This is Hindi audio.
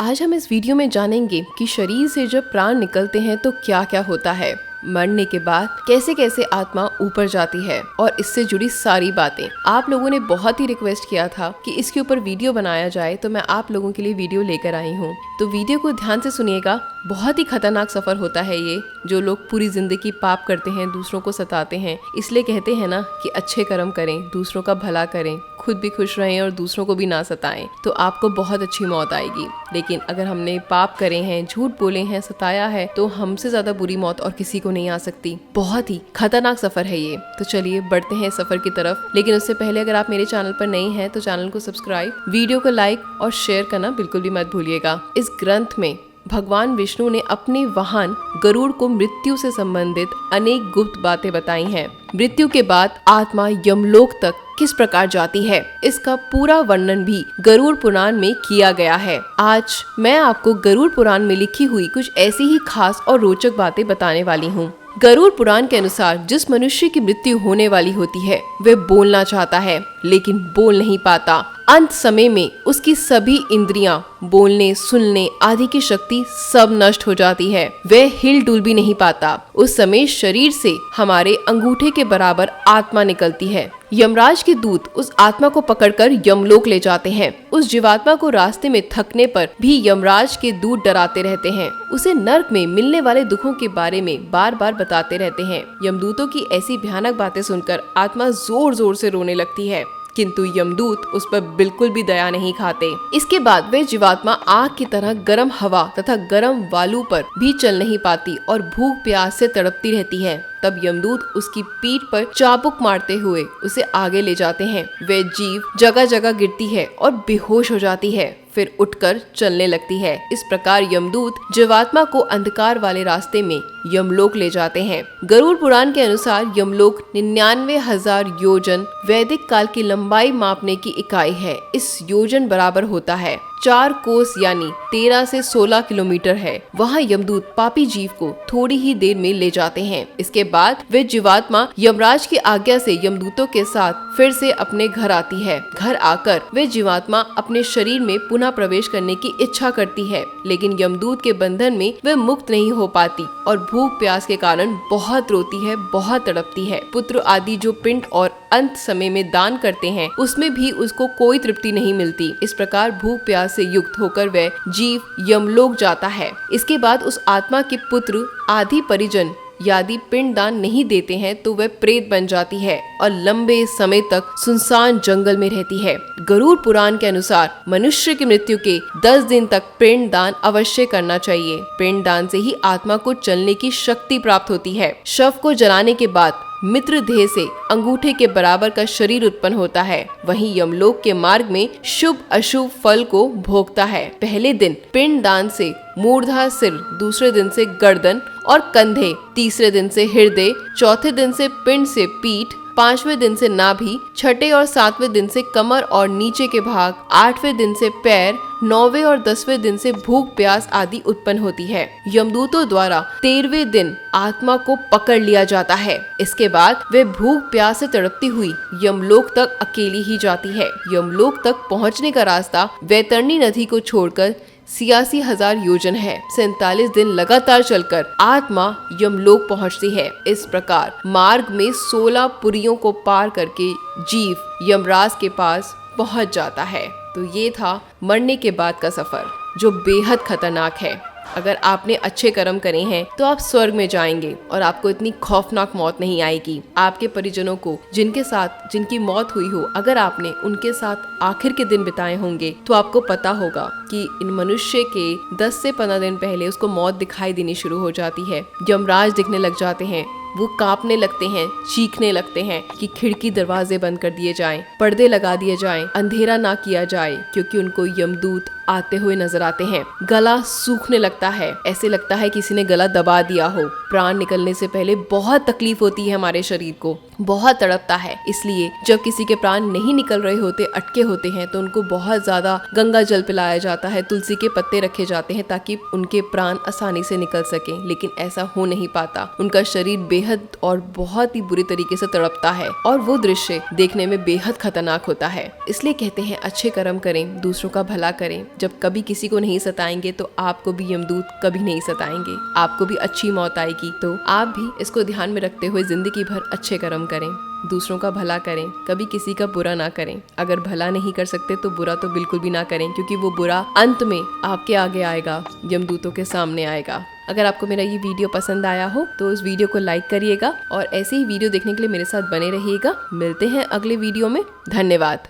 आज हम इस वीडियो में जानेंगे कि शरीर से जब प्राण निकलते हैं तो क्या क्या होता है, मरने के बाद कैसे कैसे आत्मा ऊपर जाती है और इससे जुड़ी सारी बातें। आप लोगों ने बहुत ही रिक्वेस्ट किया था कि इसके ऊपर वीडियो बनाया जाए, तो मैं आप लोगों के लिए वीडियो लेकर आई हूँ। तो वीडियो को ध्यान से सुनिएगा। बहुत ही खतरनाक सफर होता है ये। जो लोग पूरी जिंदगी पाप करते हैं, दूसरों को सताते हैं, इसलिए कहते हैं ना कि अच्छे कर्म करें, दूसरों का भला करें, खुद भी खुश रहें और दूसरों को भी ना सताएं, तो आपको बहुत अच्छी मौत आएगी। लेकिन अगर हमने पाप करे हैं, झूठ बोले हैं, सताया है, तो हमसे ज्यादा बुरी मौत और किसी को नहीं आ सकती। बहुत ही खतरनाक सफर है ये। तो चलिए बढ़ते हैं सफर की तरफ। लेकिन उससे पहले अगर आप मेरे चैनल पर नए हैं तो चैनल को सब्सक्राइब, वीडियो को लाइक और शेयर करना बिल्कुल भी मत भूलिएगा। इस ग्रंथ में भगवान विष्णु ने अपने वाहन गरुड़ को मृत्यु से संबंधित अनेक गुप्त बातें बताई हैं। मृत्यु के बाद आत्मा यमलोक तक किस प्रकार जाती है, इसका पूरा वर्णन भी गरुड़ पुराण में किया गया है। आज मैं आपको गरुड़ पुराण में लिखी हुई कुछ ऐसी ही खास और रोचक बातें बताने वाली हूँ। गरुड़ पुराण के अनुसार जिस मनुष्य की मृत्यु होने वाली होती है वह बोलना चाहता है लेकिन बोल नहीं पाता। अंत समय में उसकी सभी इंद्रियां, बोलने, सुनने आदि की शक्ति सब नष्ट हो जाती है। वह हिल डुल भी नहीं पाता। उस समय शरीर से हमारे अंगूठे के बराबर आत्मा निकलती है। यमराज के दूत उस आत्मा को पकड़कर यमलोक ले जाते हैं। उस जीवात्मा को रास्ते में थकने पर भी यमराज के दूत डराते रहते हैं। उसे नर्क में मिलने वाले दुखों के बारे में बार बार बताते रहते हैं। यमदूतों की ऐसी भयानक बातें सुनकर आत्मा जोर जोर से रोने लगती है, किंतु यमदूत उस पर बिल्कुल भी दया नहीं खाते। इसके बाद वे जीवात्मा आग की तरह गर्म हवा तथा गर्म वालू पर भी चल नहीं पाती और भूख प्यास से तड़पती रहती है। तब यमदूत उसकी पीठ पर चाबुक मारते हुए उसे आगे ले जाते हैं। वे जीव जगह जगह गिरती है और बेहोश हो जाती है, फिर उठकर चलने लगती है। इस प्रकार यमदूत जीवात्मा को अंधकार वाले रास्ते में यमलोक ले जाते हैं। गरुड़ पुराण के अनुसार यमलोक 99,000 योजन वैदिक काल की लंबाई मापने की इकाई है। इस योजन बराबर होता है 4 कोस यानी 13 से 16 किलोमीटर है। वहाँ यमदूत पापी जीव को थोड़ी ही देर में ले जाते हैं। इसके बाद वे जीवात्मा यमराज की आज्ञा से यमदूतों के साथ फिर से अपने घर आती है। घर आकर वे जीवात्मा अपने शरीर में पुनः प्रवेश करने की इच्छा करती है, लेकिन यमदूत के बंधन में वे मुक्त नहीं हो पाती और भूख प्यास के कारण बहुत रोती है, बहुत तड़पती है। पुत्र आदि जो पिंड और अंत समय में दान करते हैं उसमें भी उसको कोई तृप्ति नहीं मिलती। इस प्रकार भूख प्यास से युक्त होकर वह जीव यमलोक जाता है। इसके बाद उस आत्मा के पुत्र आदि परिजन यदि पिंड दान नहीं देते हैं तो वह प्रेत बन जाती है और लंबे समय तक सुनसान जंगल में रहती है। गरुड़ पुराण के अनुसार मनुष्य की मृत्यु के 10 दिन तक पिंड दान अवश्य करना चाहिए। पिंड दान से ही आत्मा को चलने की शक्ति प्राप्त होती है। शव को जलाने के बाद मित्र देह से अंगूठे के बराबर का शरीर उत्पन्न होता है। वहीं यमलोक के मार्ग में शुभ अशुभ फल को भोगता है। पहले दिन पिंड दान से मूर्धा सिर, दूसरे दिन से गर्दन और कंधे, तीसरे दिन से हृदय, चौथे दिन से पिंड से पीठ, 5वें दिन से नाभि, छठे और 7वें दिन से कमर और नीचे के भाग, 8वें दिन से पैर, 9वें और 10वें दिन से भूख प्यास आदि उत्पन्न होती है। यमदूतों द्वारा 13वें दिन आत्मा को पकड़ लिया जाता है। इसके बाद वे भूख प्यास से तड़पती हुई यमलोक तक अकेली ही जाती है। यमलोक तक पहुंचने का रास्ता वैतरणी नदी को छोड़कर 86,000 योजन है। 47 दिन लगातार चलकर आत्मा यमलोक पहुंचती है। इस प्रकार मार्ग में 16 पुरियों को पार करके जीव यमराज के पास पहुंच जाता है। तो ये था मरने के बाद का सफर, जो बेहद खतरनाक है। अगर आपने अच्छे कर्म करे हैं तो आप स्वर्ग में जाएंगे और आपको इतनी खौफनाक मौत नहीं आएगी। आपके परिजनों को जिनके साथ जिनकी मौत हुई हो, अगर आपने उनके साथ आखिर के दिन बिताए होंगे तो आपको पता होगा कि इन मनुष्य के 10 से 15 दिन पहले उसको मौत दिखाई देनी शुरू हो जाती है। यमराज दिखने लग जाते हैं, वो कांपने लगते हैं, चीखने लगते हैं कि खिड़की दरवाजे बंद कर दिए जाएं, पर्दे लगा दिए जाएं, अंधेरा ना किया जाए, क्योंकि उनको यमदूत आते हुए नजर आते हैं। गला सूखने लगता है, ऐसे लगता है किसी ने गला दबा दिया हो। प्राण निकलने से पहले बहुत तकलीफ होती है हमारे शरीर को, बहुत तड़पता है। इसलिए जब किसी के प्राण नहीं निकल रहे होते, अटके होते हैं, तो उनको बहुत ज्यादा गंगा जल पिलाया जाता है, तुलसी के पत्ते रखे जाते हैं ताकि उनके प्राण आसानी से निकल सके। लेकिन ऐसा हो नहीं पाता। उनका शरीर बेहद और बहुत ही बुरी तरीके से तड़पता है और वो दृश्य देखने में बेहद खतरनाक होता है। इसलिए कहते हैं अच्छे कर्म करें, दूसरों का भला करें, जब कभी किसी को नहीं सताएंगे तो आपको भी यमदूत कभी नहीं सताएंगे, आपको भी अच्छी मौत आएगी। तो आप भी इसको ध्यान में रखते हुए जिंदगी भर अच्छे कर्म करें, दूसरों का भला करें, कभी किसी का बुरा ना करें। अगर भला नहीं कर सकते तो बुरा तो बिल्कुल भी ना करें, क्योंकि वो बुरा अंत में आपके आगे आएगा, यमदूतों के सामने आएगा। अगर आपको मेरा ये वीडियो पसंद आया हो तो इस वीडियो को लाइक करिएगा और ऐसे ही वीडियो देखने के लिए मेरे साथ बने रहिएगा। मिलते हैं अगले वीडियो में। धन्यवाद।